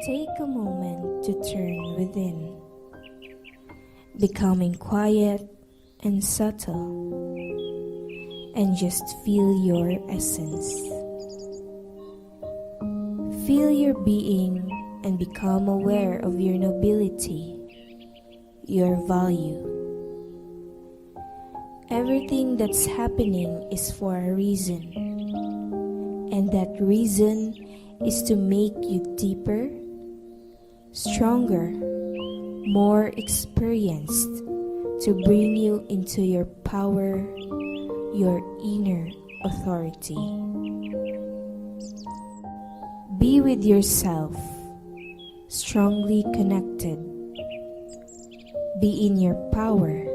Take a moment to turn within, becoming quiet and subtle, and just feel your essence. Feel your being and become aware of your nobility, your value. Everything that's happening is for a reason, and that reason is to make you deeper, stronger, more experienced, to bring you into your power, your inner authority. Be with yourself, strongly connected. Be in your power.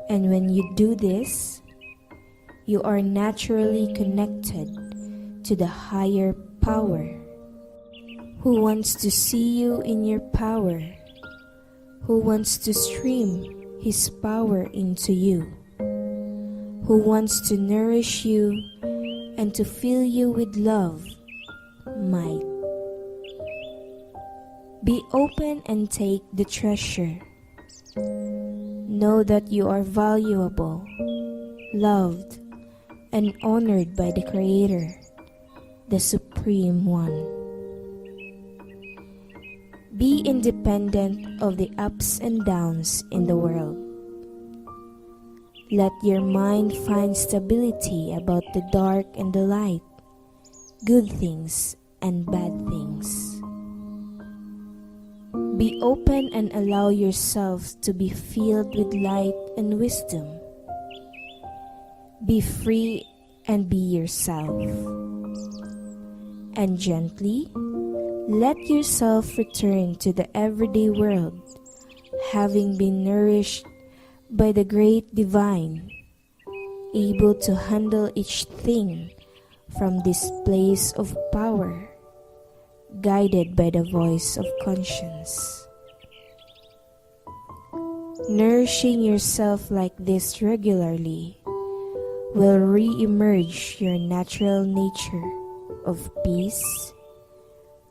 And when you do this, you are naturally connected to the higher power, who wants to see you in your power, who wants to stream his power into you, who wants to nourish you and to fill you with love, might. Be open and take the treasure. Know that you are valuable, loved, and honored by the Creator, the Supreme One. Be independent of the ups and downs in the world. Let your mind find stability about the dark and the light, good things and bad things. Be open and allow yourself to be filled with light and wisdom. Be free and be yourself. And gently, let yourself return to the everyday world, having been nourished by the great divine, able to handle each thing from this place of power, guided by the voice of conscience. Nourishing yourself like this regularly will re-emerge your natural nature of peace,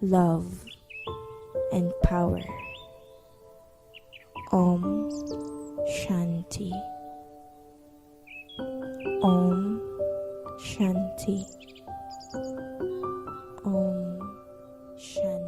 love, and power. Om Shanti. Om Shanti. Om Shanti.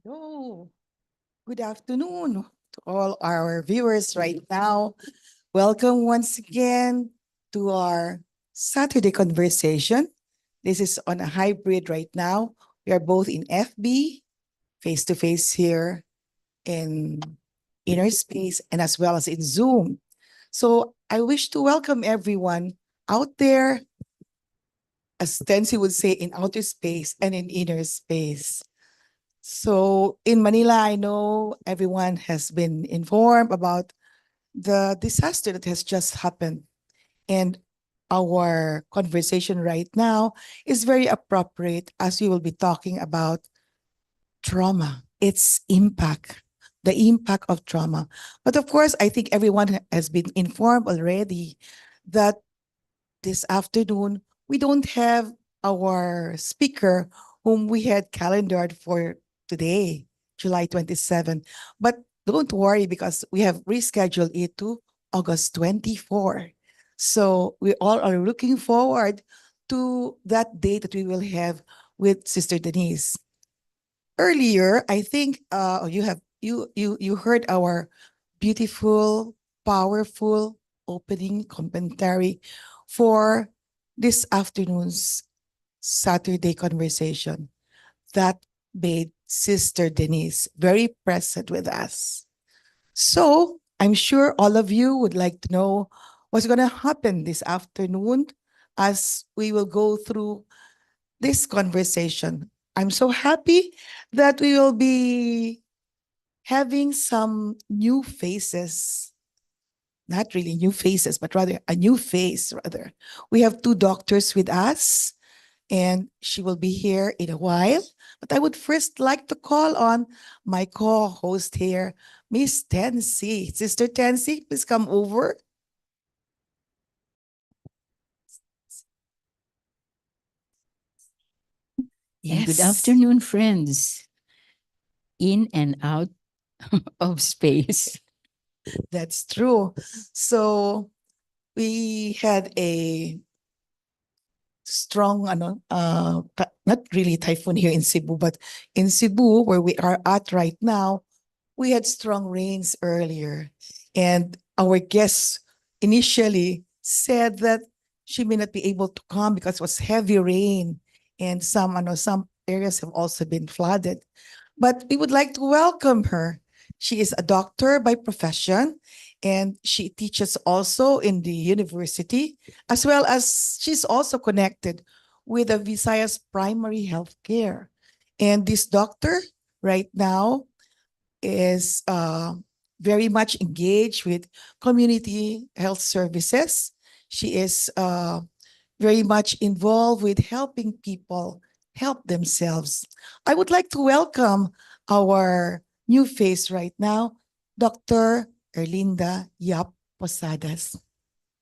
Hello. Good afternoon to all our viewers right now. Welcome once again to our Saturday conversation. This is on a hybrid right now. We are both in FB, face to face here in Inner Space, and as well as in Zoom. So I wish to welcome everyone out there, as Tensi would say, in outer space and in inner space. So in Manila, I know everyone has been informed about the disaster that has just happened. And our conversation right now is very appropriate as we will be talking about trauma, its impact, the impact of trauma. But of course, I think everyone has been informed already that this afternoon we don't have our speaker whom we had calendared for today, July 27. But don't worry because we have rescheduled it to August 24. So we all are looking forward to that date that we will have with Sister Denise. Earlier, I think you heard our beautiful, powerful opening commentary for this afternoon's Saturday conversation that made Sister Denise very present with us. So I'm sure all of you would like to know what's going to happen this afternoon as we will go through this conversation. I'm so happy that we will be having some new faces. Not really new faces, but rather a new face, rather. We have two doctors with us, and she will be here in a while. But I would first like to call on my co-host here, Miss Tensi. Sister Tensi, please come over. And good afternoon, friends, in and out of space. That's true. So we had a strong, not really typhoon here in Cebu, but in Cebu, where we are at right now, we had strong rains earlier. And our guest initially said that she may not be able to come because it was heavy rain and some areas have also been flooded. But we would like to welcome her. She is a doctor by profession and she teaches also in the university, as well as she's also connected with the Visayas Primary Health Care. And this doctor right now is very much engaged with community health services. She is very much involved with helping people help themselves. I would like to welcome our new face right now, Dr. Erlinda Yap Posadas.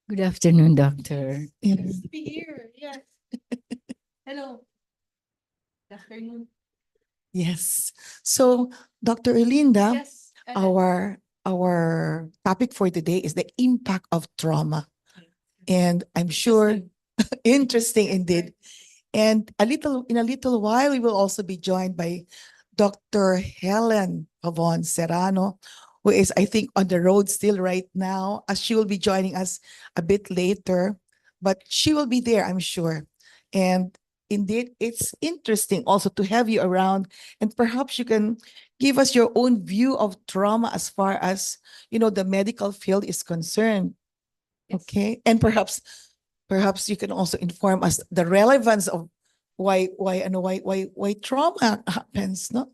Good afternoon, doctor. Yes. Be here, yes. Hello. Good afternoon. Yes. So, Dr. Erlinda, Yes. our topic for today is the impact of trauma. And I'm sure interesting indeed. And in a little while, we will also be joined by Dr. Helen Pavon Serrano, who is, I think, on the road still right now, as she will be joining us a bit later, but she will be there, I'm sure. And indeed, it's interesting also to have you around, and perhaps you can give us your own view of trauma as far as, the medical field is concerned. Okay. And perhaps you can also inform us the relevance of why trauma happens, no?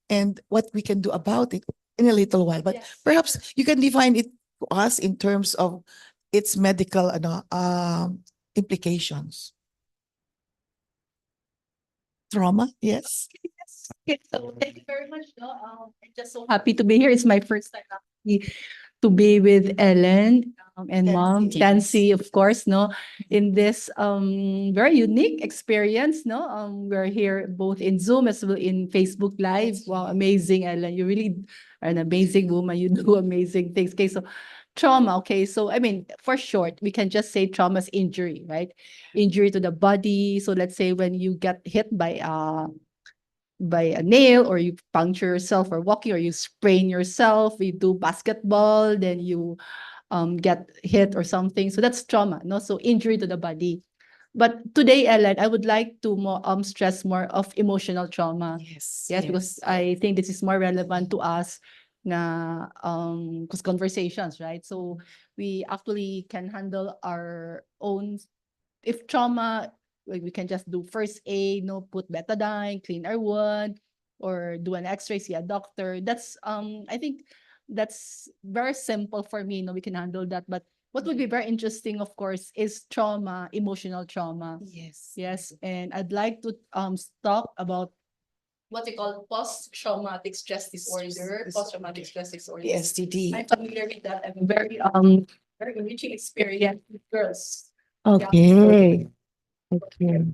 And what we can do about it in a little while. But Yes. perhaps you can define it to us in terms of its medical implications. Trauma, yes. Okay, so thank you very much. No? I'm just so happy to be here. It's my first time actually to be with Ellen and Mom Tansy. Tansy, of course, no, in this very unique experience. No, we're here both in Zoom as well in Facebook Live. That's Wow, right. amazing, Ellen! You really are an amazing woman. You do amazing things. Okay, so trauma. Okay, so I mean, for short, we can just say trauma is injury, right? Injury to the body. So let's say when you get hit by a nail, or you puncture yourself or walking, or you sprain yourself, you do basketball, then you get hit or something. So that's trauma, no? So injury to the body. But today, Ellen, I would like to more stress more of emotional trauma. Yes. Yes, because I think this is more relevant to us na because conversations, right? So we actually can handle our own. If trauma, like we can just do first aid, no, put betadine, clean our wound, or do an X-ray, see a doctor. That's I think that's very simple for me. No, we can handle that. But what would be very interesting, of course, is trauma, emotional trauma. Yes. Yes, and I'd like to talk about what they call post-traumatic stress disorder. Post-traumatic stress disorder. PSTD. I'm familiar with that. I'm very enriching experience with girls. Okay. Okay.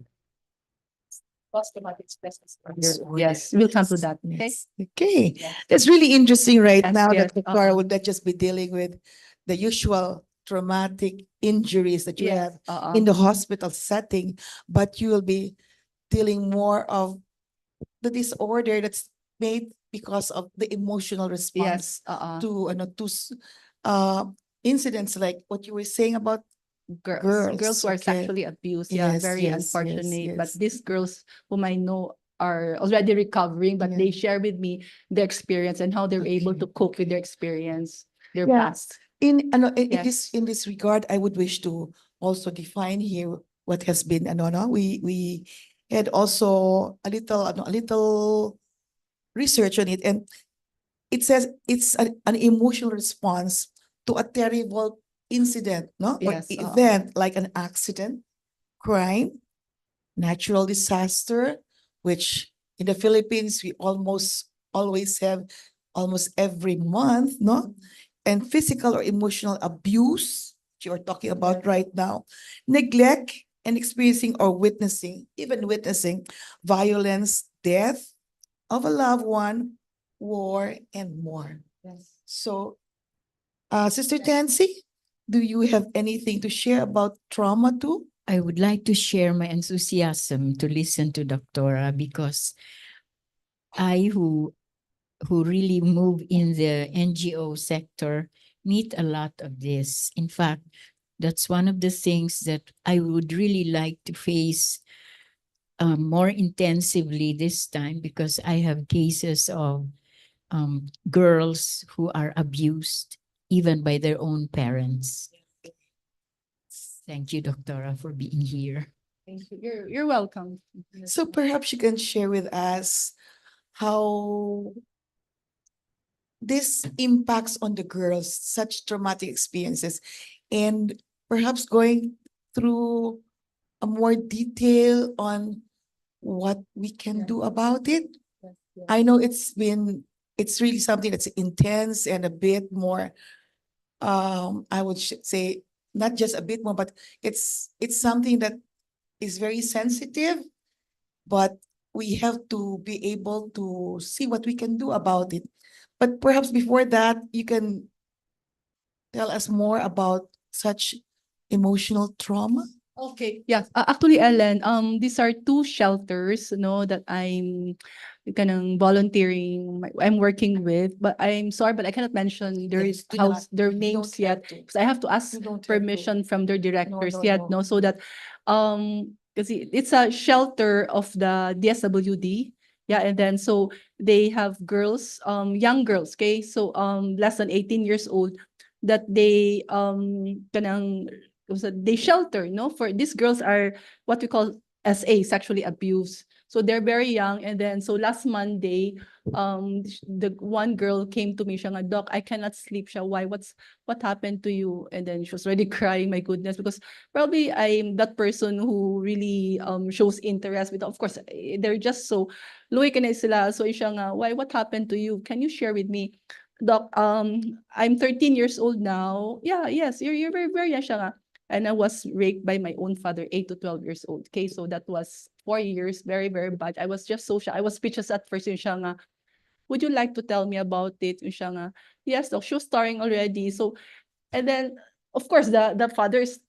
Post-traumatic stress disorder. Disorder. Yes, we'll come to that. Okay. Yes. Okay. Yeah. That's really interesting right Yes, now yes, that Dr. uh-uh. would not just be dealing with the usual traumatic injuries that you have in the hospital setting, but you will be dealing more of the disorder that's made because of the emotional response Yes, uh-uh. to incidents like what you were saying about Girls who are okay. sexually abused. Yeah, Yes, very yes, unfortunate. But yes. these girls whom I know are already recovering, but Yeah. they share with me their experience and how they're able Okay. to cope with their experience, their Yeah. past. In Yes. in this regard, I would wish to also define here what has been no, we had also a little research on it, and it says it's an emotional response to a terrible incident, no, or Yes, event like an accident, crime, natural disaster, which in the Philippines we almost always have almost every month, no? And physical or emotional abuse, which you're talking about right now, neglect and experiencing or witnessing, even witnessing violence, death of a loved one, war, and more. Yes. So, Sister Tansy, do you have anything to share about trauma too? I would like to share my enthusiasm to listen to Doctora because I who really move in the NGO sector meet a lot of this. In fact, that's one of the things that I would really like to face more intensively this time because I have cases of girls who are abused even by their own parents. Thank you, Doctora, for being here. Thank you. You're welcome. So perhaps you can share with us how this impacts on the girls, such traumatic experiences, and perhaps going through a more detail on what we can do about it. I know it's really something that's intense and a bit more, I would say, not just a bit more, but it's something that is very sensitive, but we have to be able to see what we can do about it. But perhaps before that, you can tell us more about such emotional trauma. Okay, yes. Actually, Ellen, these are two shelters, that I'm volunteering, I'm working with, but I'm sorry, but I cannot mention their Yes, do house, not. their You names don't have yet, to. because I have to ask You don't have to. permission from their directors no, yet, no. so that, because it's a shelter of the DSWD. Yeah, and then so they have girls, young girls, okay, so less than 18 years old, that they they shelter, for these girls are what we call SA, sexually abused. So they're very young, and then so last Monday, the one girl came to me, siya nga, "Doc, I cannot sleep." Siya, "Why? What happened to you?" And then she was already crying, my goodness, because probably I'm that person who really shows interest with, of course, they're just so luwi ka na sila. So siya nga, "Why? What happened to you? Can you share with me?" "Doc, I'm 13 years old now." "Yeah, yes, you're very, very young." Siya nga, "And I was raped by my own father, 8 to 12 years old." Okay, so that was 4 years, very, very bad. I was just so shocked. I was speechless at first. Yung siya nga, "Would you like to tell me about it?" Yung siya nga, "Yes, Doc." She was starring already. So, and then, of course, the father is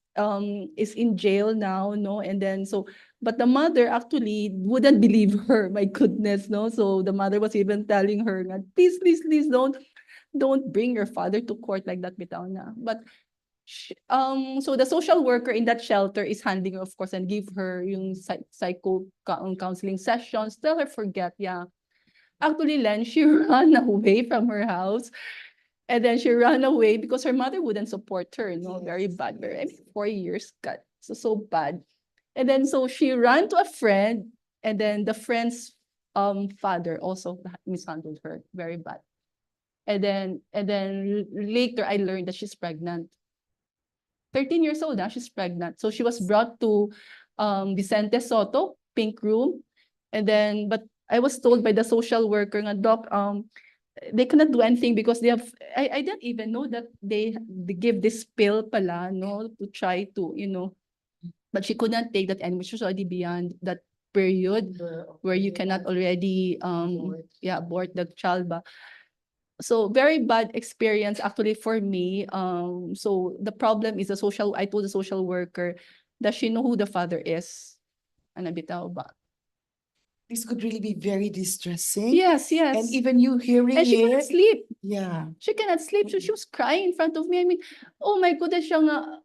in jail now, no? And then, so, but the mother actually wouldn't believe her. My goodness, no? So the mother was even telling her, nga, "Please, please, please don't bring your father to court like that, bitaw na." But so the social worker in that shelter is handling her, of course, and give her yung counseling sessions, tell her forget, yeah. Actually, Len, she ran away from her house, and then she ran away because her mother wouldn't support her, very bad, I mean, 4 years, God, so bad. And then so she ran to a friend, and then the friend's father also mishandled her very bad. And then later I learned that she's pregnant. 13 years old, she's pregnant. So she was brought to Vicente Soto, pink room. And then, but I was told by the social worker, nga, "Doc, they cannot do anything because they have, I didn't even know that they give this pill pala, no, to try to, but she could not take that anymore. She was already beyond that period where you cannot already, abort the child ba. So very bad experience actually for me. So the problem is I told the social worker, does she know who the father is? Ano bitaw ba? This could really be very distressing. Yes, And yes. even you hearing And she cannot it, sleep. yeah. She cannot sleep. So she was crying in front of me. I mean, oh my goodness, siya nga.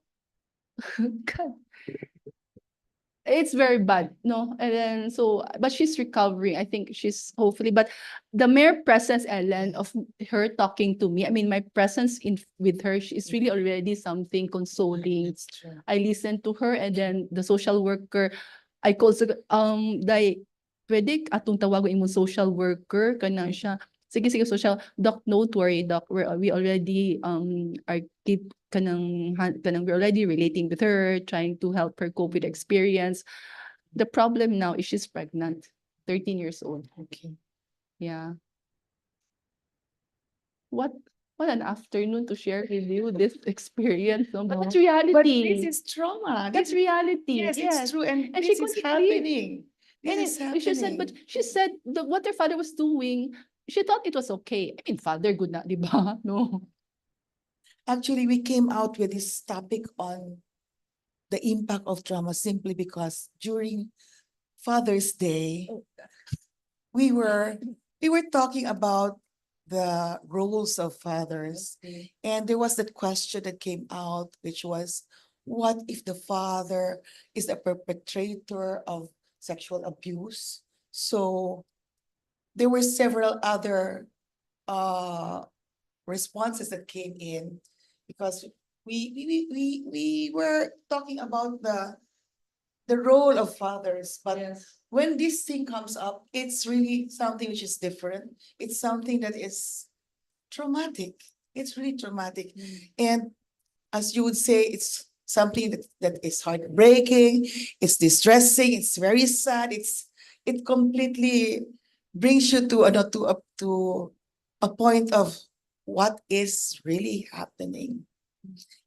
God. It's very bad, no? And then so, but she's recovering. I think she's hopefully, but the mere presence, Ellen, of her talking to me, I mean, my presence with her, is really already something consoling. That's true. I listened to her, and then the social worker, I called dai, pwede atong tawagon imong social worker kanang siya. Sige, sige, social. "Doc, don't worry, Doc. We already are keep we're already relating with her, trying to help her cope with the experience. The problem now is she's pregnant, 13 years old." Okay. Yeah. What an afternoon to share with you this experience, no? But that's reality. But this is trauma. That's reality. Yes, it's true. And And she this is couldn't sleep. happening. This And is she said, but happening. she said what her father was doing, she thought it was okay. I mean, father good na, di ba? No. Actually, we came out with this topic on the impact of trauma simply because during Father's Day, we were talking about the roles of fathers. And there was that question that came out, which was, what if the father is a perpetrator of sexual abuse? So there were several other responses that came in because we were talking about the role of fathers, but when this thing comes up, it's really something which is different. It's something that is traumatic. It's really traumatic. And as you would say, it's something that is heartbreaking, it's distressing, it's very sad, it completely brings you to a point of what is really happening.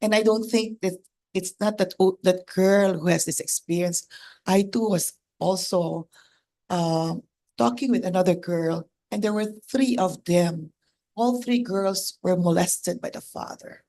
And I don't think that it's not that girl who has this experience. I too was also talking with another girl, and there were three of them. All three girls were molested by the father.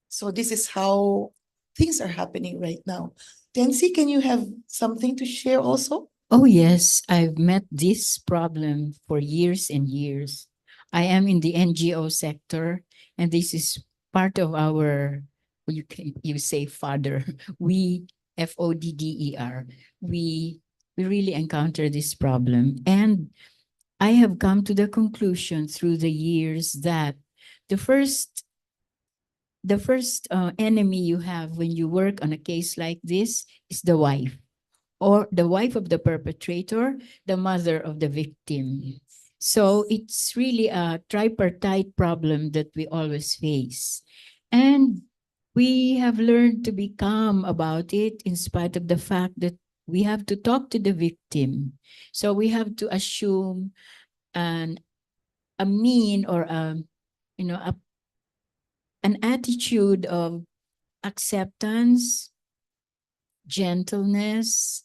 So this is how things are happening right now. Tensi, can you have something to share also? Oh, yes, I've met this problem for years and years. I am in the NGO sector, and this is part of our, you say father, we, FODDER, we really encounter this problem. And I have come to the conclusion through the years that the first enemy you have when you work on a case like this is the wife, or the wife of the perpetrator, the mother of the victim. So it's really a tripartite problem that we always face. And we have learned to be calm about it in spite of the fact that we have to talk to the victim. So we have to assume a mean or an attitude of acceptance, gentleness,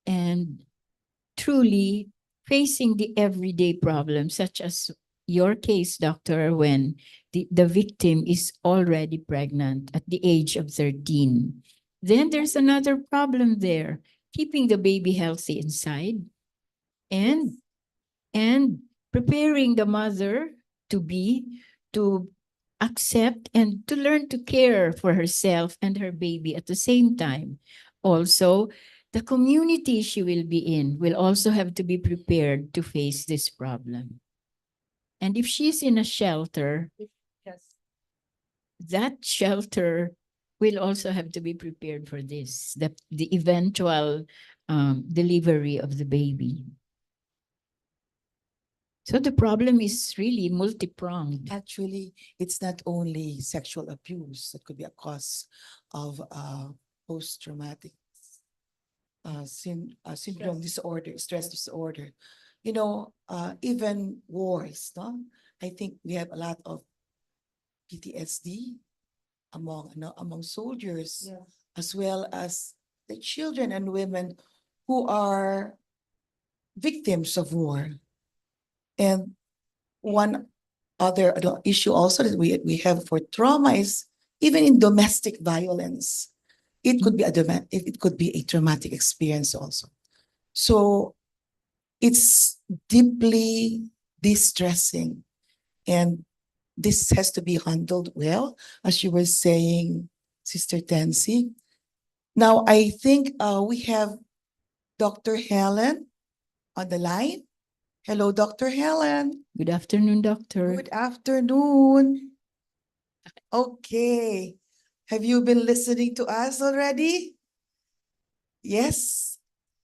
and truly facing the everyday problems, such as your case, doctor, when the victim is already pregnant at the age of 13. Then there's another problem there, keeping the baby healthy inside and preparing the mother to accept and to learn to care for herself and her baby at the same time. Also, the community she will be in will also have to be prepared to face this problem. And if she's in a shelter, Yes. that shelter will also have to be prepared for this, the eventual delivery of the baby. So the problem is really multi-pronged. Actually, it's not only sexual abuse that could be a cause of post-traumatic syndrome disorder, stress disorder. You know, even wars, no? I think we have a lot of PTSD among soldiers, as well as the children and women who are victims of war. And one other issue also that we have for trauma is even in domestic violence, it could be it could be a traumatic experience also. So it's deeply distressing, and this has to be handled well, as you were saying, Sister Tensi. Now I think we have Dr. Helen on the line. Hello, Dr. Helen. Good afternoon, doctor. Good afternoon. Okay. Have you been listening to us already? Yes.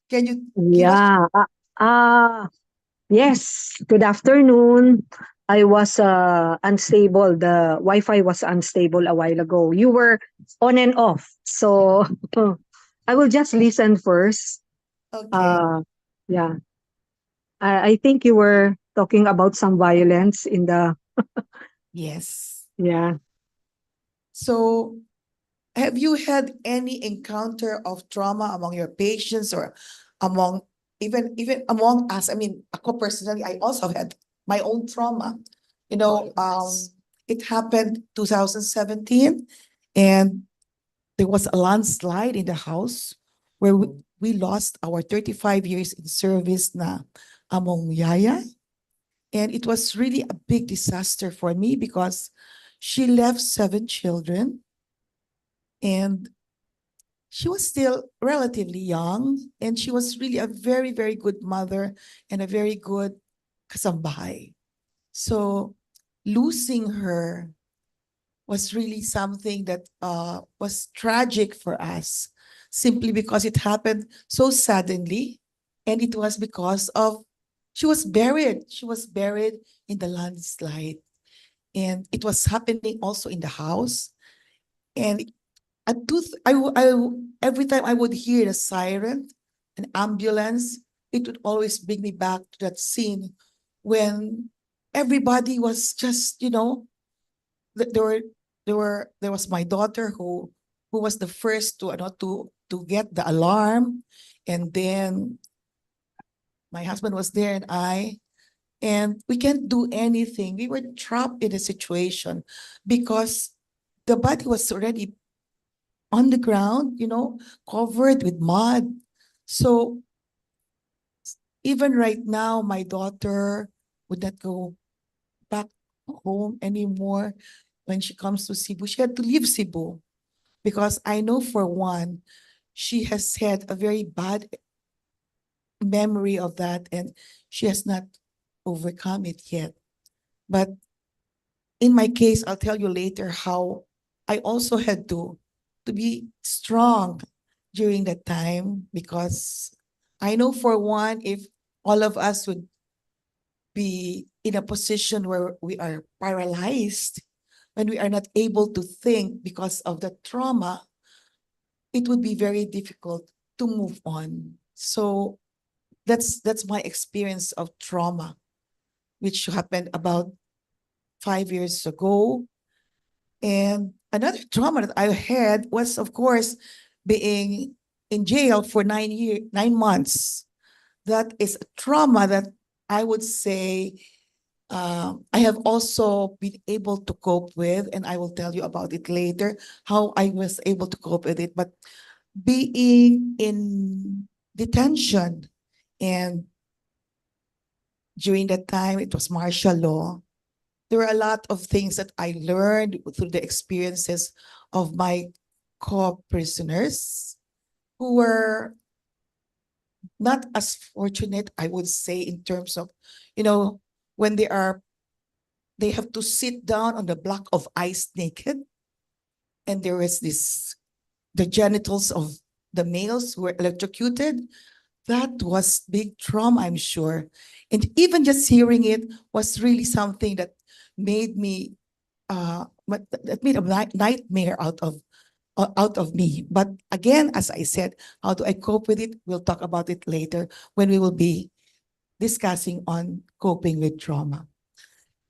Can you give us? Yeah. Yes. Good afternoon. I was unstable. The Wi-Fi was unstable a while ago. You were on and off. So I will just listen first. Okay. Yeah. I think you were talking about some violence in the Yes. yeah. So have you had any encounter of trauma among your patients or among even among us? I mean, ako personally, I also had my own trauma. You know, it happened 2017, and there was a landslide in the house where we lost our 35 years in service na among yaya. And it was really a big disaster for me because she left 7 children, and she was still relatively young, and she was really a very, very good mother and a very good kasambahay. So losing her was really something that was tragic for us, simply because it happened so suddenly, and it was because of she was buried. She was buried in the landslide, and it was happening also in the house. And every time I would hear the siren, an ambulance, it would always bring me back to that scene when everybody was just, there were there was my daughter who was the first to to get the alarm, and then my husband was there and and we can't do anything. We were trapped in a situation because the body was already on the ground, covered with mud. So even right now, my daughter would not go back home anymore. When she comes to Cebu, she had to leave Cebu because I know for one, she has had a very bad memory of that and she has not overcome it yet. But in my case, I'll tell you later how I also had to be strong during that time, because I know for one, if all of us would be in a position where we are paralyzed, when we are not able to think because of the trauma, it would be very difficult to move on. So that's my experience of trauma, which happened about 5 years ago. And another trauma that I had was, of course, being in jail for 9 months. That is a trauma that I would say I have also been able to cope with, and I will tell you about it later, how I was able to cope with it. But being in detention, and during that time, it was martial law. There were a lot of things that I learned through the experiences of my co-prisoners who were not as fortunate, I would say, in terms of, when they have to sit down on the block of ice naked, and there is the genitals of the males who were electrocuted. That was big trauma, I'm sure. And even just hearing it was really something that made me, that made a nightmare out of me. But again, as I said, how do I cope with it? We'll talk about it later when we will be discussing on coping with trauma.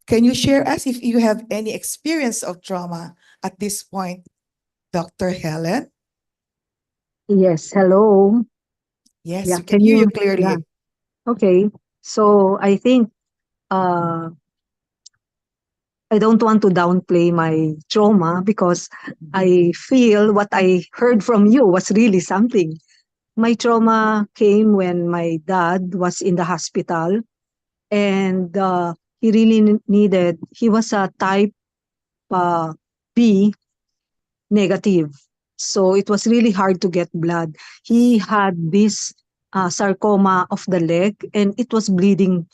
Can you share us if you have any experience of trauma at this point, Dr. Helen? Yes, hello. Yes, Yeah, we can hear you clearly. yeah. Okay. So I think I don't want to downplay my trauma because I feel what I heard from you was really something. My trauma came when my dad was in the hospital, and he really needed, he was a type B negative. So it was really hard to get blood. He had this sarcoma of the leg, and it was bleeding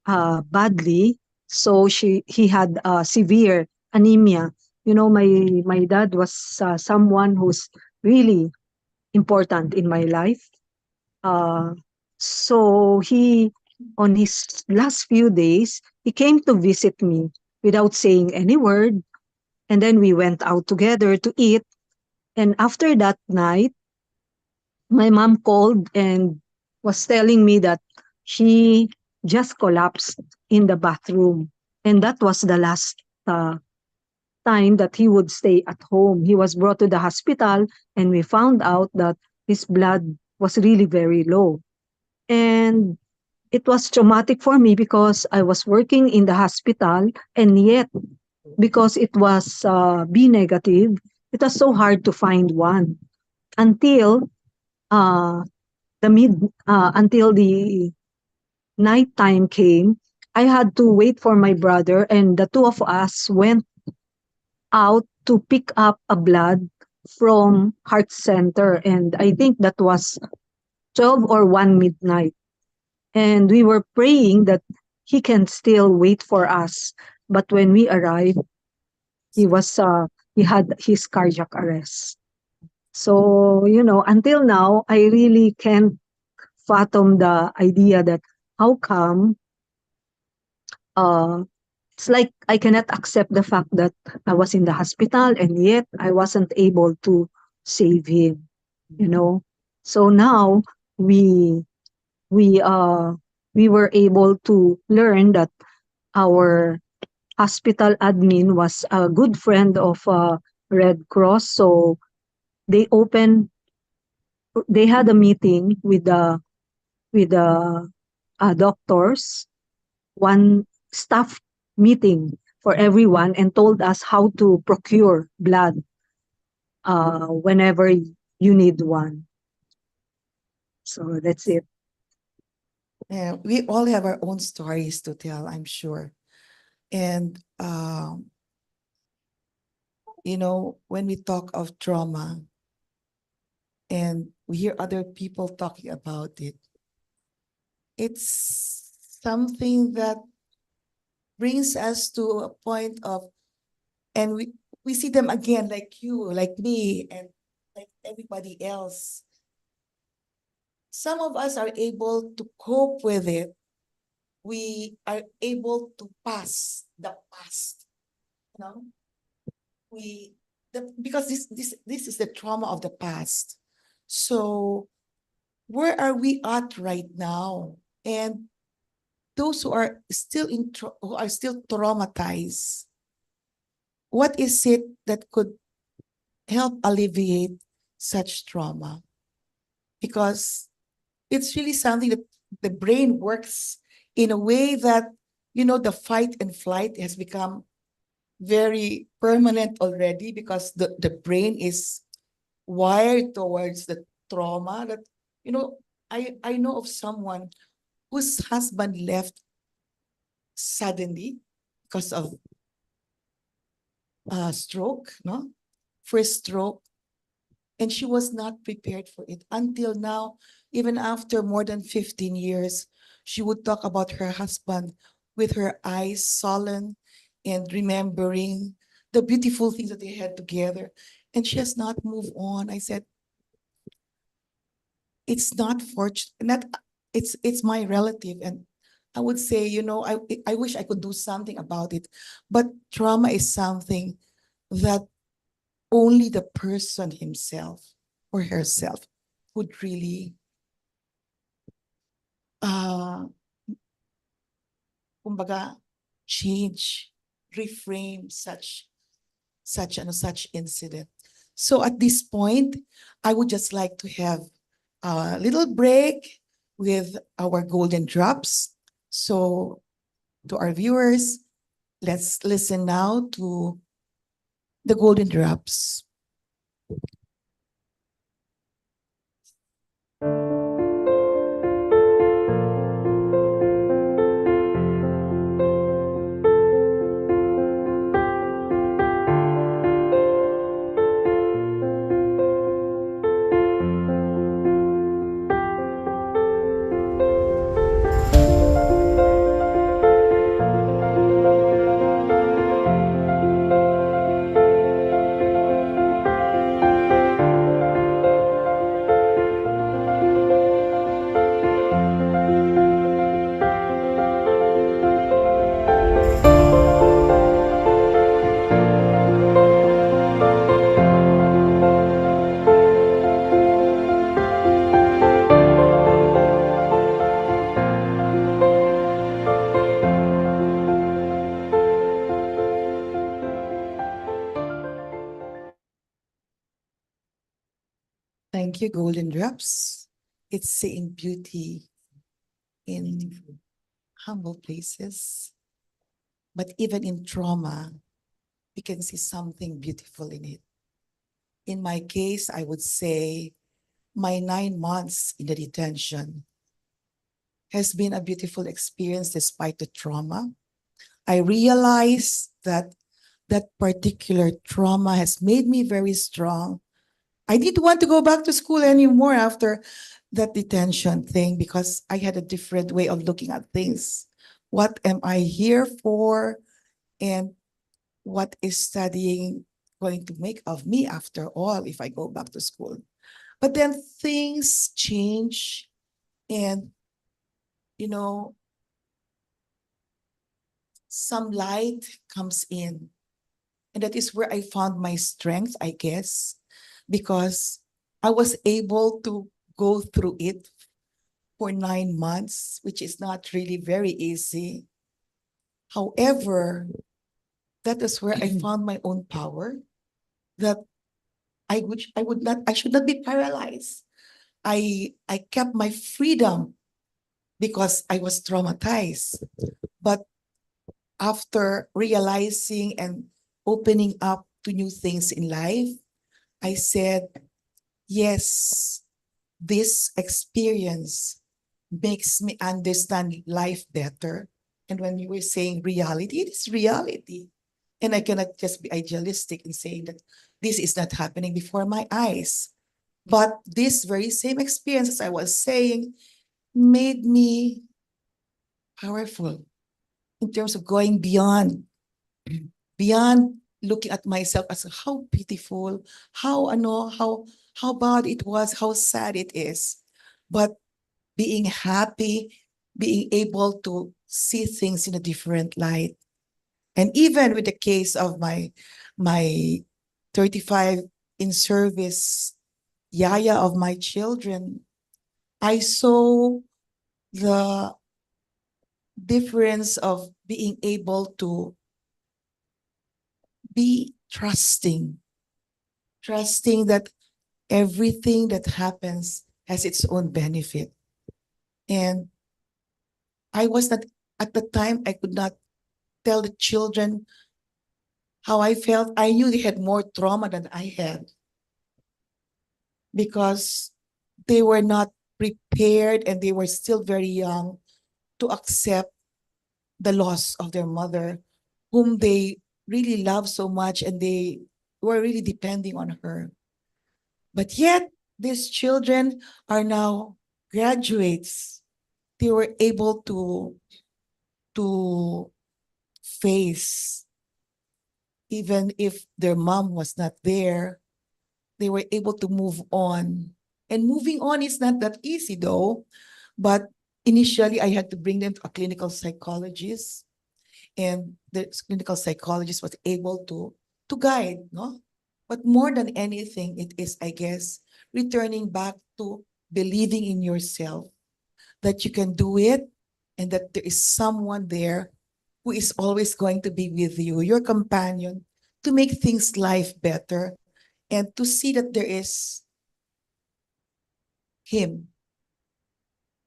badly. So he had severe anemia. My dad was someone who's really important in my life. Uh, so on his last few days, he came to visit me without saying any word. And then we went out together to eat. And after that night, my mom called and was telling me that she just collapsed in the bathroom. And that was the last time that he would stay at home. He was brought to the hospital, and we found out that his blood was really very low. And it was traumatic for me because I was working in the hospital, and yet, because it was B negative, it was so hard to find one until uh, until the nighttime came. I had to wait for my brother, and the two of us went out to pick up a blood from Heart Center, and I think that was 12 or 1 midnight. And we were praying that he can still wait for us. But when we arrived, he had his cardiac arrest. So, until now, I really can't fathom the idea that how come it's like I cannot accept the fact that I was in the hospital and yet I wasn't able to save him. So now we we were able to learn that our hospital admin was a good friend of Red Cross. So they opened, they had a meeting with the doctors, one staff meeting for everyone, and told us how to procure blood whenever you need one. So that's it. And we all have our own stories to tell, I'm sure. And, when we talk of trauma and we hear other people talking about it, it's something that brings us to a point of, and we see them again, like you, like me, and like everybody else. Some of us are able to cope with it. We are able to pass the past, you know? Because this is the trauma of the past. So where are we at right now? And those who are still who are still traumatized, what is it that could help alleviate such trauma? Because it's really something that the brain works in a way that, the fight and flight has become very permanent already, because the brain is wired towards the trauma that, I know of someone whose husband left suddenly because of stroke, no? First stroke. And she was not prepared for it until now. Even after more than 15 years, she would talk about her husband with her eyes sullen and remembering the beautiful things that they had together. And she has not moved on. I said, it's not fortunate. Not it's my relative, and I would say, I wish I could do something about it. But trauma is something that only the person himself or herself would really kumbaga, change, reframe such incident. So at this point, I would just like to have a little break with our golden drops. So to our viewers, let's listen now to the golden drops. Thank you, golden drops. It's seeing beauty in humble places, but even in trauma, we can see something beautiful in it. In my case, I would say my 9 months in the detention has been a beautiful experience despite the trauma. I realized that that particular trauma has made me very strong. I didn't want to go back to school anymore after that detention thing, because I had a different way of looking at things. What am I here for? And what is studying going to make of me after all if I go back to school? But then things change, and, some light comes in. And that is where I found my strength, I guess, because I was able to go through it for 9 months, which is not really very easy. However, that is where I found my own power, that I should not be paralyzed. I kept my freedom because I was traumatized. But after realizing and opening up to new things in life, I said, yes, this experience makes me understand life better. And when you were saying reality, it is reality. And I cannot just be idealistic in saying that this is not happening before my eyes. But this very same experience, as I was saying, made me powerful in terms of going beyond looking at myself as how beautiful, how bad it was, how sad it is. But being happy, being able to see things in a different light. And even with the case of my 35 in service yaya of my children, I saw the difference of being able to be trusting that everything that happens has its own benefit. And I was not, at the time, I could not tell the children how I felt. I knew they had more trauma than I had because they were not prepared and they were still very young to accept the loss of their mother, whom they really loved so much and they were really depending on her. But yet, these children are now graduates. They were able to face, even if their mom was not there, they were able to move on. And moving on is not that easy though. But initially, I had to bring them to a clinical psychologist, and the clinical psychologist was able to guide, no? But more than anything, it is, I guess, returning back to believing in yourself, that you can do it and that there is someone there who is always going to be with you, your companion, to make things life better and to see that there is him.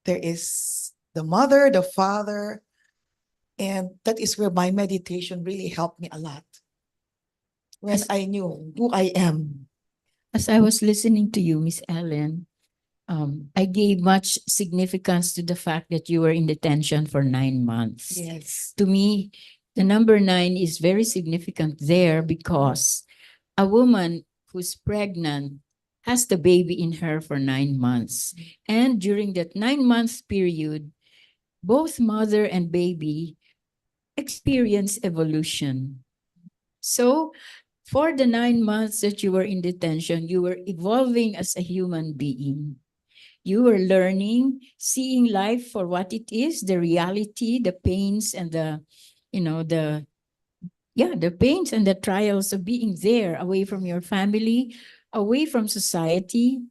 There is the mother, the father, and that is where my meditation really helped me a lot. When As- I knew who I am. As I was listening to you, Miss Ellen, I gave much significance to the fact that you were in detention for 9 months. Yes. To me, the number 9 is very significant there because a woman who's pregnant has the baby in her for 9 months. And during that 9 months period, both mother and baby experience evolution. So for the 9 months that you were in detention, you were evolving as a human being. You were learning, seeing life for what it is, the reality, the pains and the pains and the trials of being there, away from your family, away from society.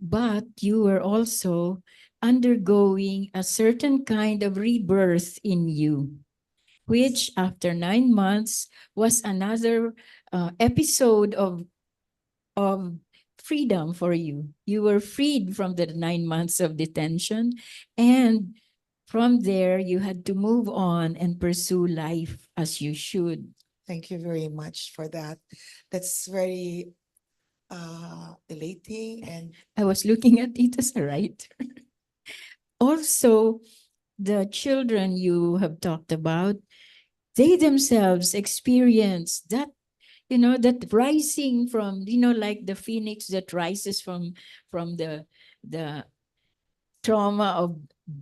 But you were also undergoing a certain kind of rebirth in you, which after 9 months was another episode of freedom for you. You were freed from the 9 months of detention, and from there you had to move on and pursue life as you should. Thank you very much for that. That's very elating, and I was looking at it as a writer. Also, the children you have talked about, they themselves experience that, that rising from, like the phoenix that rises from the trauma of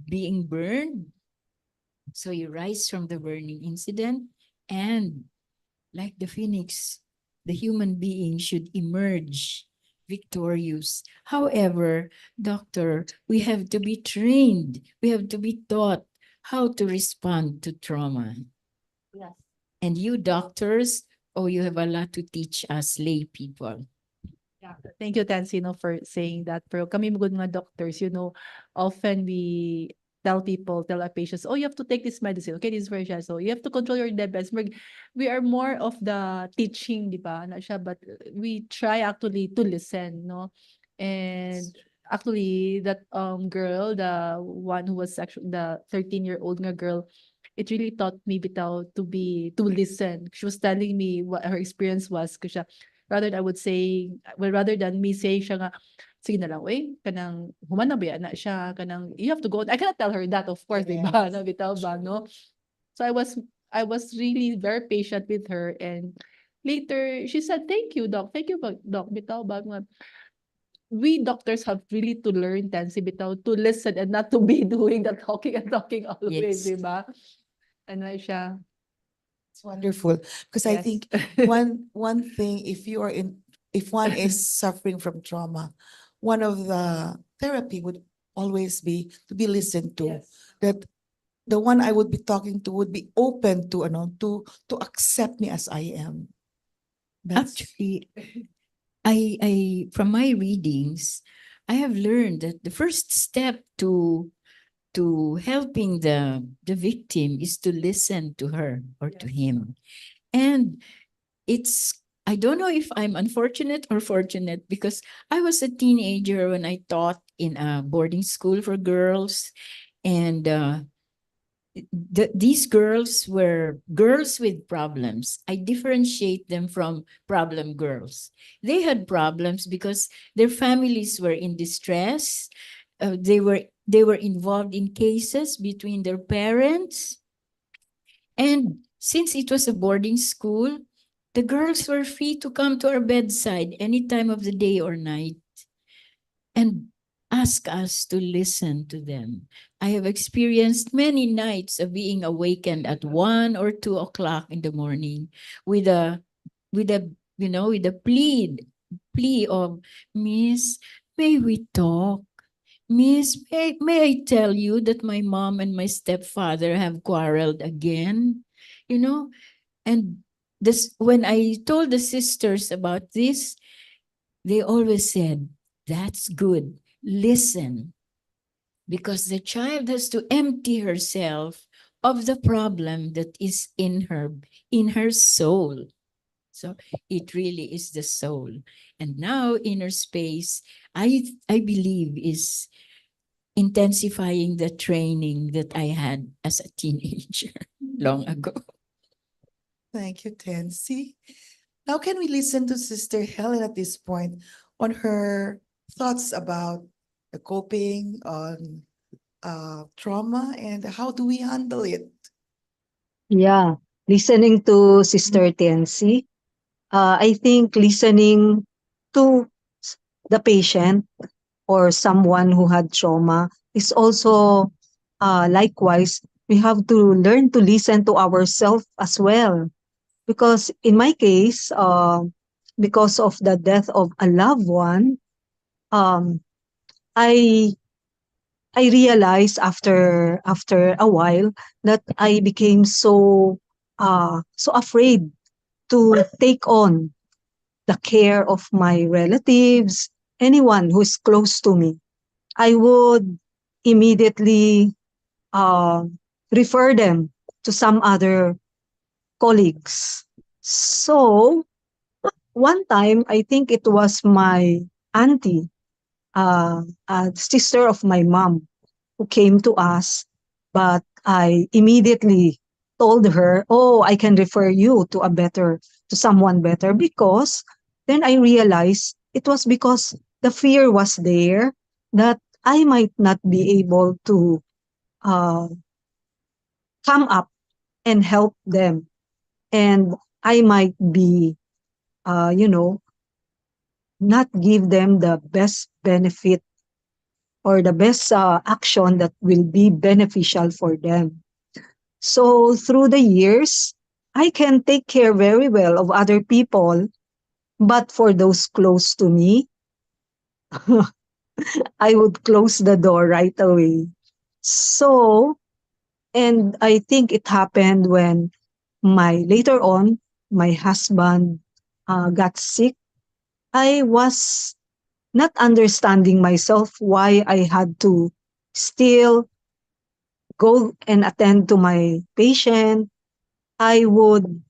being burned. So you rise from the burning incident, and like the phoenix, the human being should emerge victorious. However, doctor, we have to be trained, we have to be taught how to respond to trauma. Yes. And you doctors, oh, you have a lot to teach us lay people. Yeah. Thank you, Tansino, for saying that. Pero kami mga doctors, often we tell our patients, oh, you have to take this medicine. Okay, this is very siya. So you have to control your diabetes. We are more of the teaching, di ba? Na siya, but we try actually to listen, no? And actually, that girl, the one who was actually the 13-year-old girl, it really taught me bitaw to listen. She was telling me what her experience was. Kasi I would say, well, rather than me saying siya nga, sige na lang, kanang human na ba na siya, kanang, you have to go. I cannot tell her that, of course, di ba? Na bitaw ba, no? So I was really very patient with her, and later she said, thank you, doc. Thank you, doc. Bitaw ba nga. We doctors have really to learn, Tansy, bitaw, to listen and not to be doing the talking and talking always, Yes. di ba? Ano siya? It's wonderful because I Yes. think one thing, if one is suffering from trauma, one of the therapy would always be to be listened to. Yes. That the one I would be talking to would be open to to accept me as I am. That's Actually, I from my readings, I have learned that the first step to helping the victim is to listen to her or to Yes. him. And I don't know if I'm unfortunate or fortunate, because I was a teenager when I taught in a boarding school for girls, and these girls were girls with problems. I differentiate them from problem girls. They had problems because their families were in distress. They were involved in cases between their parents, and since it was a boarding school, the girls were free to come to our bedside any time of the day or night and ask us to listen to them. I have experienced many nights of being awakened at 1 or 2 o'clock in the morning with a with a with a plea of, Miss, may we talk? Miss, may I tell you that my mom and my stepfather have quarreled again? You know, and this when I told the sisters about this, they always said, that's good. Listen, because the child has to empty herself of the problem that is in her soul. So it really is the soul. And now inner space, I believe, is intensifying the training that I had as a teenager long ago. Thank you, Tansy. Now can we listen to Sister Helen at this point on her thoughts about the coping on trauma and how do we handle it? Yeah, listening to Sister Tensi, I think listening to the patient or someone who had trauma is also likewise, we have to learn to listen to ourselves as well. Because in my case, because of the death of a loved one, um, I I realized after a while that I became so afraid to take on the care of my relatives, anyone who is close to me. I would immediately uh, refer them to some other colleagues. So one time, I think it was my auntie, a sister of my mom, who came to us, but I immediately told her, "Oh, I can refer you to someone better," because then I realized it was because the fear was there that I might not be able to uh, come up and help them, and I might be, you know, not give them the best benefit or the best action that will be beneficial for them. So through the years, I can take care very well of other people, but for those close to me, I would close the door right away. So, and I think it happened when, my later on, my husband got sick, I was not understanding myself why I had to still go and attend to my patient. I would,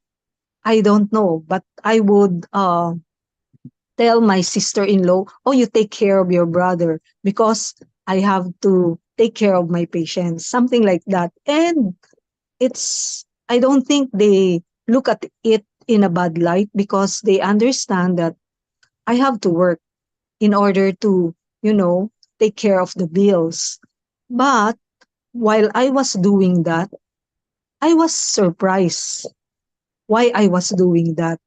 I don't know, but I would tell my sister-in-law, oh, you take care of your brother because I have to take care of my patients, something like that. And I don't think they look at it in a bad light because they understand that I have to work in order to, take care of the bills. But while I was doing that, I was surprised why I was doing that.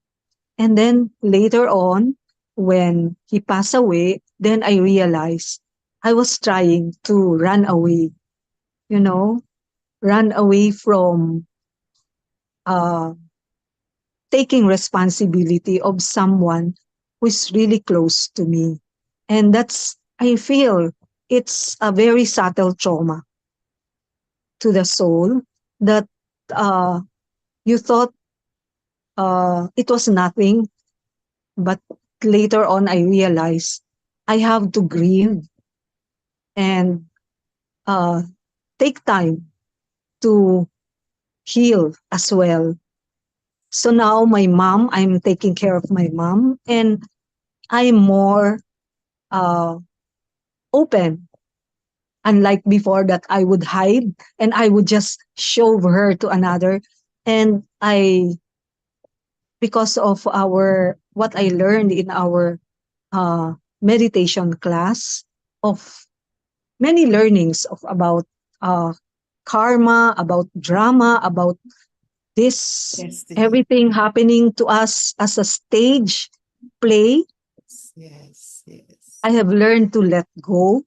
And then later on, when he passed away, then I realized I was trying to run away, you know, run away from uh, taking responsibility of someone who is really close to me. And I feel it's a very subtle trauma to the soul that uh, you thought it was nothing, but later on I realized I have to grieve and uh, take time to heal as well. So now I'm taking care of my mom, and I'm more uh, open. Unlike before that I would hide and I would just shove her to another. And because of what I learned in our uh, meditation class, of many learnings about uh, karma, about drama, about this Destiny. everything happening to us as a stage play. Yes, yes. I have learned to let go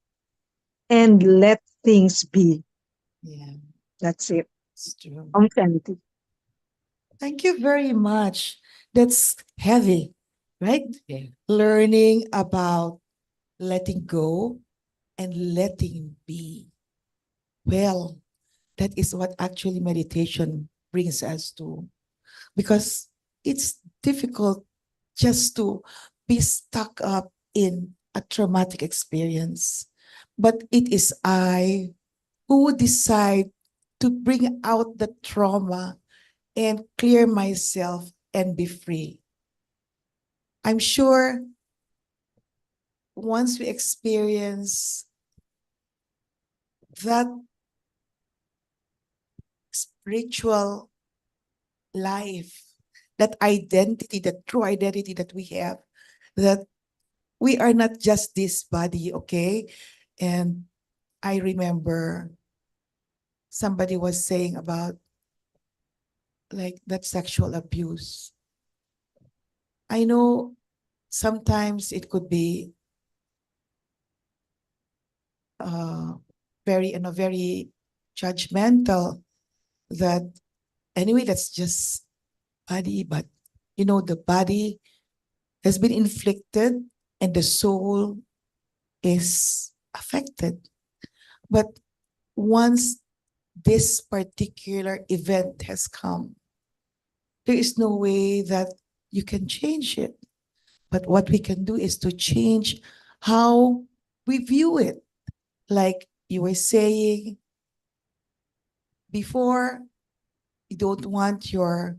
and let things be. Yeah, That's it. it's true. Shanti. Thank you very much. That's heavy, right? Yeah. Learning about letting go and letting be. Well, that is what actually meditation brings us to. Because it's difficult just to be stuck up in a traumatic experience. But it is I who would decide to bring out the trauma and clear myself and be free. I'm sure once we experience that spiritual life, that identity, that true identity that we have, that we are not just this body, okay? And I remember somebody was saying about like that sexual abuse. I know sometimes it could be uh, very judgmental that anyway, that's just body, but the body has been inflicted and the soul is affected. But once this particular event has come, there is no way that you can change it. But what we can do is to change how we view it. Like you were saying before, you don't want your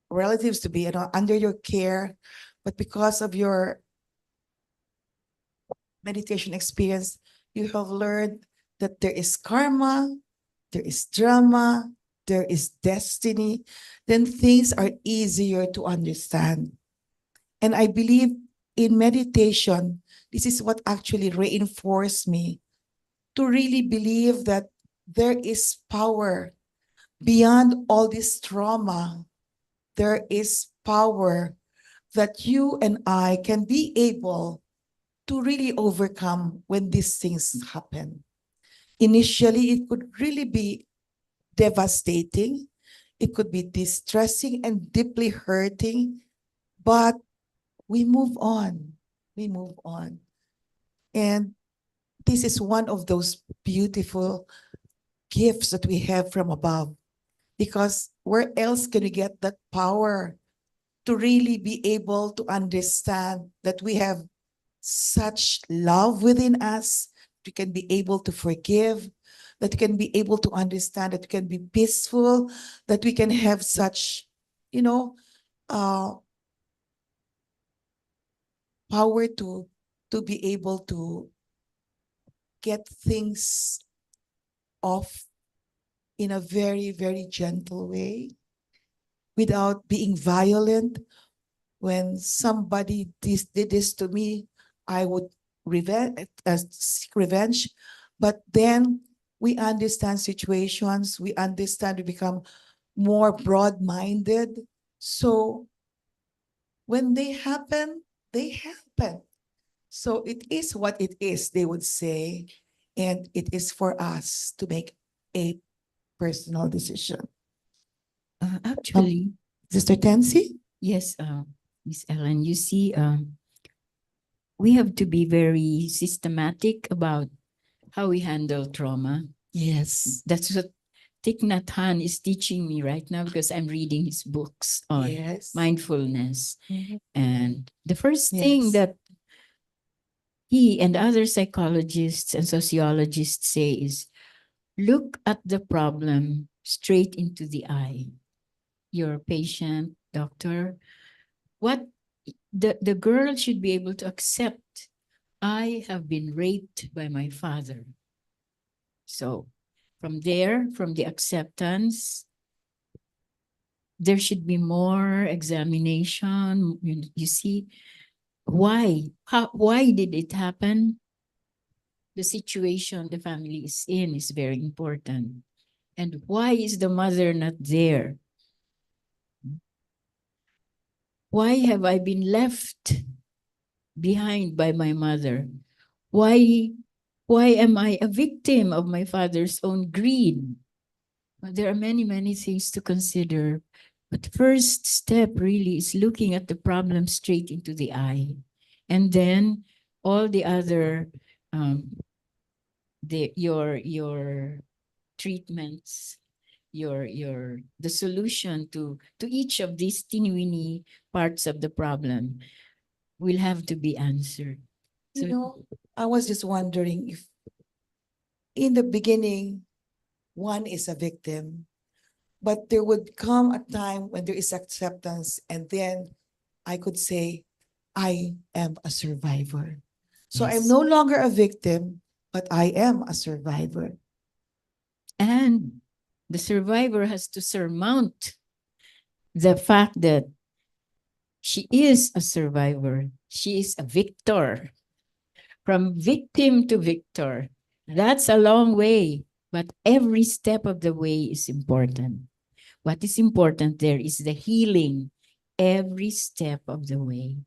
relatives to be under your care, but because of your meditation experience, you have learned that there is karma, there is drama, there is destiny, then things are easier to understand. And I believe in meditation, this is what actually reinforced me to really believe that there is power beyond all this trauma. There is power that you and I can be able to really overcome when these things happen. Initially, it could really be devastating. It could be distressing and deeply hurting, but we move on. We move on. And this is one of those beautiful gifts that we have from above. Because where else can we get that power to really be able to understand that we have such love within us, we can be able to forgive, that we can be able to understand, that we can be peaceful, that we can have such, you know, power to be able to get things off in a very, very gentle way without being violent. When somebody did this to me, I would seek revenge. But then we understand situations, we understand, we become more broad-minded. So when they happen, they happen. So it is what it is, they would say. And it is for us to make a personal decision. Actually, Sister Tensi? yes, Miss Ellen, you see, we have to be very systematic about how we handle trauma. Yes. That's what Thich Nhat Hanh is teaching me right now because I'm reading his books on Yes. mindfulness. Mhm. And the first thing Yes. that he and other psychologists and sociologists say is look at the problem straight into the eye. Your patient, doctor, what the girl should be able to accept. I have been raped by my father. So from there, from the acceptance, there should be more examination. You see, why? Why did it happen? The situation the family is in is very important. And why is the mother not there? Why have I been left behind by my mother? Why am I a victim of my father's own greed? Well, there are many, many things to consider. But the first step really is looking at the problem straight into the eye. And then all the other your treatments, the solution to each of these teeny-weeny parts of the problem will have to be answered. You know, I was just wondering if in the beginning, one is a victim, but there would come a time when there is acceptance, and then I could say, I am a survivor. So I'm Yes. no longer a victim, but I am a survivor. And the survivor has to surmount the fact that she is a survivor. She is a victor. From victim to victor. That's a long way, but every step of the way is important. What is important there is the healing every step of the way.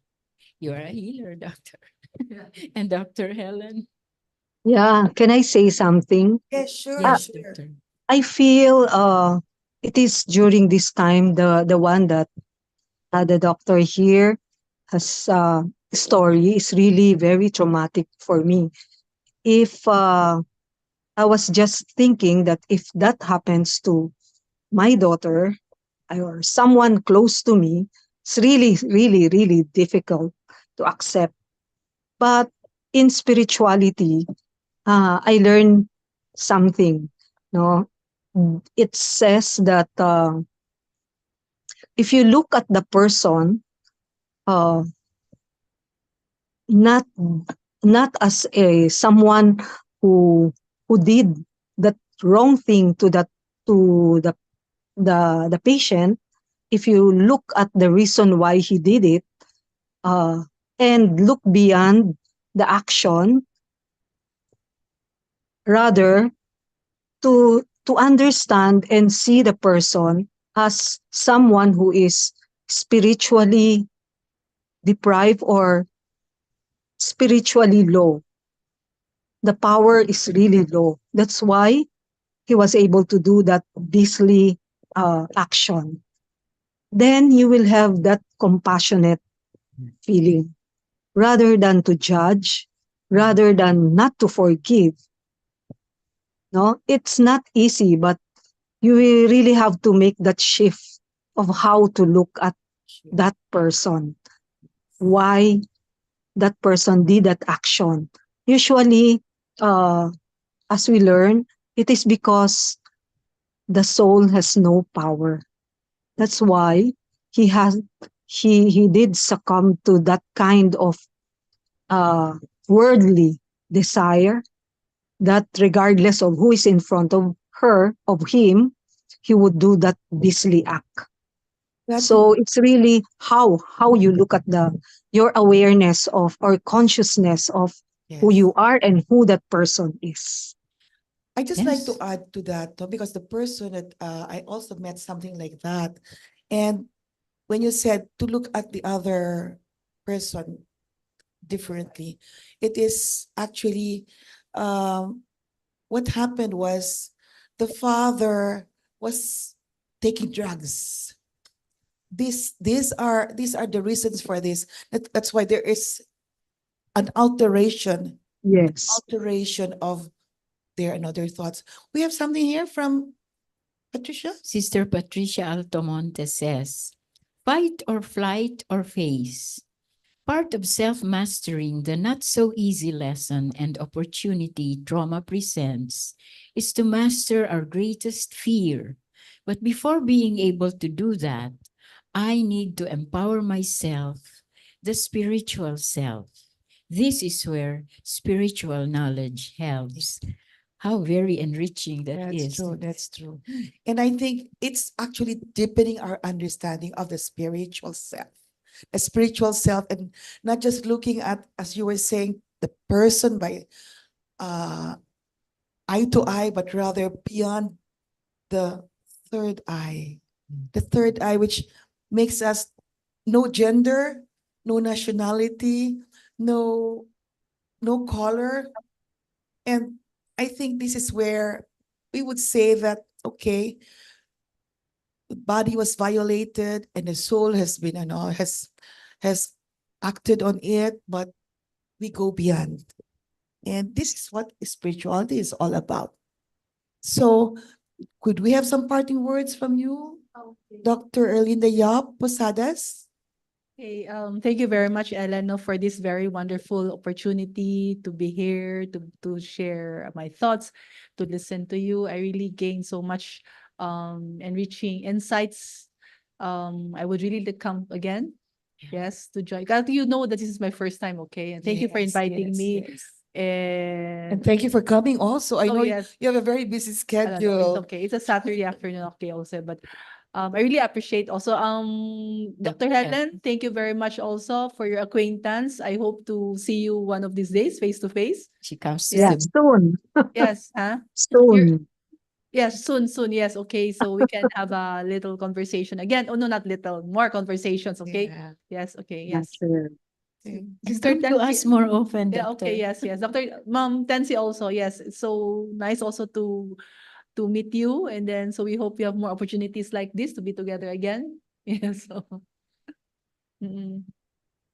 You're a healer, doctor. And Dr. Helen? Yeah, can I say something? Yes, sure, Yes, sure. doctor. I feel it is during this time the one that the doctor here has story is really very traumatic for me. If I was just thinking that if that happens to my daughter or someone close to me, it's really, really, really difficult to accept. But in spirituality, I learned something. No, it says that if you look at the person, uh, not not as a someone who did that wrong thing to the patient, if you look at the reason why he did it, uh, and look beyond the action, rather to understand and see the person as someone who is spiritually deprived or spiritually low. The power is really low. That's why he was able to do that beastly action. Then you will have that compassionate feeling rather than to judge, rather than not to forgive. No, it's not easy, but you will really have to make that shift of how to look at that person, why that person did that action. Usually, as we learn, it is because the soul has no power. That's why he has he did succumb to that kind of uh, worldly desire, that regardless of who is in front of her, of him, he would do that beastly act. That So it's really how you look at the your awareness of or consciousness of who yes. you are and who that person is. I just like to Yes. add to that, no, because the person that I also met something like that. And when you said to look at the other person differently, it is actually what happened was the father was taking drugs. These are the reasons for this. That's why there is an Yes. alteration of their and other thoughts. We have something here from Patricia. Sister Patricia Altomonte says, fight or flight or face. Part of self-mastering the not-so-easy lesson and opportunity trauma presents is to master our greatest fear. But before being able to do that, I need to empower myself, the spiritual self. This is where spiritual knowledge helps. How very enriching that That's is. true. That's true. And I think it's actually deepening our understanding of the spiritual self. The spiritual self, and not just looking at, as you were saying, the person by uh eye to eye, but rather beyond the third eye. The third eye, which makes us no gender, no nationality, no no color. And I think this is where we would say that, okay, the body was violated and the soul has been, has acted on it, but we go beyond. And this is what spirituality is all about. So could we have some parting words from you, Dr. Erlinda Yap Posadas? Okay, thank you very much, Ellen, no, for this very wonderful opportunity to be here, to share my thoughts, to listen to you. I really gained so much enriching insights. I would really like to come again, yes, to join. God, you know that this is my first time, okay? And thank you for Yes, inviting yes, me. yes. And And thank you for coming also. I oh know yes, you have a very busy I don't know, it's schedule. okay. It's a Saturday afternoon, okay, also, but I really appreciate also Dr. Dr. Helen, thank you very much also for your acquaintance. I hope to see you one of these days face to face. She comes Yeah, to soon. Yes, huh? You're Soon. yes, soon, soon. Yes, okay. So we can have a little conversation again. Oh no, not little, more conversations, okay? Yeah. Yes, okay, Yeah, yes. sure. Okay. Sister come to us Tensi, more often, yeah, Doctor. okay, yes, yes. Dr. Mom Tensi also, yes. It's so nice also to meet you, and then so we hope you have more opportunities like this to be together again. Yeah, so. Mm-mm.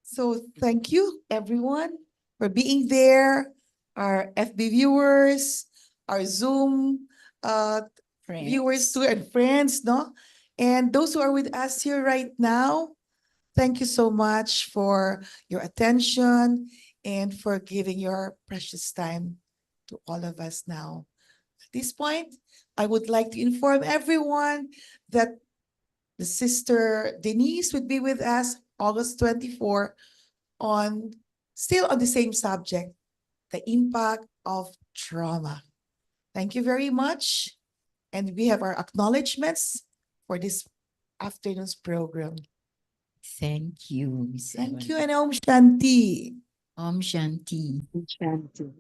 So thank you everyone for being there, our FB viewers, our Zoom viewers too, and friends, no? And those who are with us here right now, thank you so much for your attention and for giving your precious time to all of us now. At this point, I would like to inform everyone that the sister Denise would be with us August 24 on still on the same subject, the impact of trauma. Thank you very much. And we have our acknowledgements for this afternoon's program. Thank you, Miss Thank you Ellen. and Om Shanti. Om Shanti. Shanti.